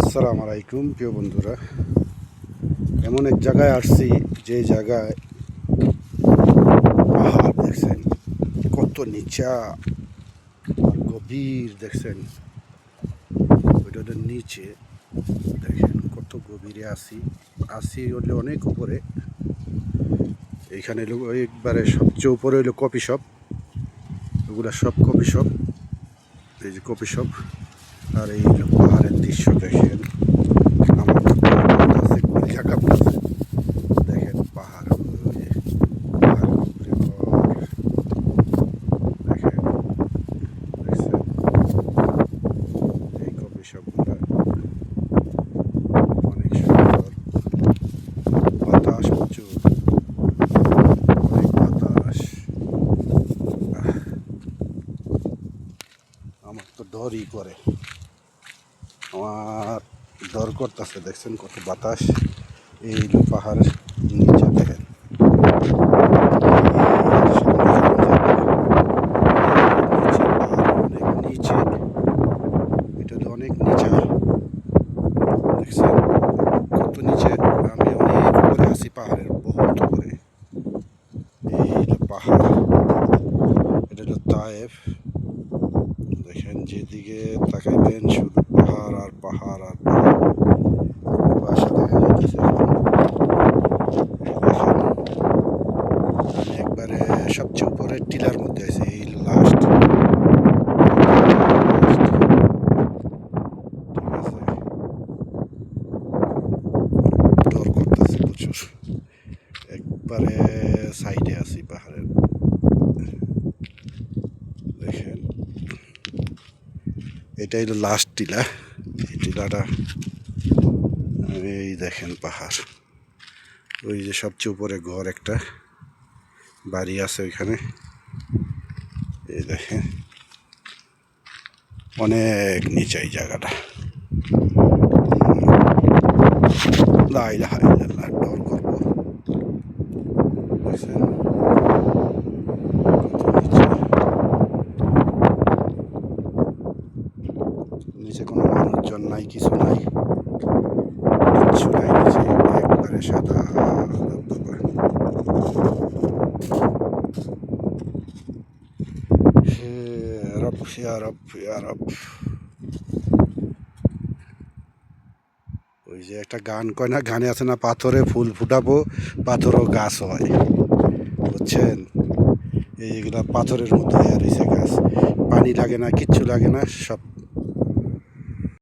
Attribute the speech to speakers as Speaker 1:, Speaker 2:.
Speaker 1: আসসালামু আলাইকুম প্রিয় বন্ধুরা। এমন এক জায়গায় আসছি যে জায়গায় পাহাড় দেখছেন কত নিচা আর গভীর, দেখছেন ওইটার নিচে দেখেন কত গভীরে আসি হলে অনেক উপরে। এইখানে একবারে সবচেয়ে উপরে হইলো কফি শপ, ওগুলা সব কফি শপ, এই যে কফি শপ। আর এই পাহাড়ের দৃশ্য দেখেন, আমার তো আছে কলিজা কাঁপতেছে। দেখেন পাহাড়, পাহাড় উপরে ঘর, দেখেন দেখছেন এই কফি শপগুলা অনেক সুন্দর। বাতাস প্রচুর, অনেক বাতাস। আমার তো ডরই করে, আমার ডর করতেছে। দেখছেন কত বাতাস, এই পাহাড়ের নিচে দেখেন অনেক নিচে, দেখছেন কত নিচে। আমি অনেক উপরে আছি, পাহাড়ের বহুত উপরে। এই হলো পাহাড়, এটা হলো তায়েফ। দেখেন যেদিকে তাকাইবেন শুধু পাহাড় আর পাহাড় আর পাহাড়। বাসা দেখা যাচ্ছে, আমি একবারে সবচেয়ে উপরে টিলার মধ্যে আছে, এই লাস্ট। ডর করতেছে প্রচুর, একবারে সাইডে আছি পাহাড়ের। দেখেন এটাই হলো লাস্ট টিলা, এই টিলাটা। এই দেখেন পাহাড়, ওই যে সবচেয়ে উপরে ঘর, একটা বাড়ি আছে ওইখানে। এই দেখেন অনেক নিচে এই জায়গাটা। লা ইলাহা ইল্লাল্লাহ, ডর করবো। দেখছেন নিচে কোনো মানুষজন নাই, কিছু নাই, কিচ্ছু নাই নিচে, একবারে সাদা ধবধবা। হে রব ইয়া রব ইয়া রব। ওই যে একটা গান কয় না, গানে আছে না, পাথরে ফুল ফুটাবো পাথরও গাছ হয়, বুঝছেন? এইগুলা পাথরের মতো হয়ে রয়েছে গাছ, পানি লাগে না, কিচ্ছু লাগে না, সব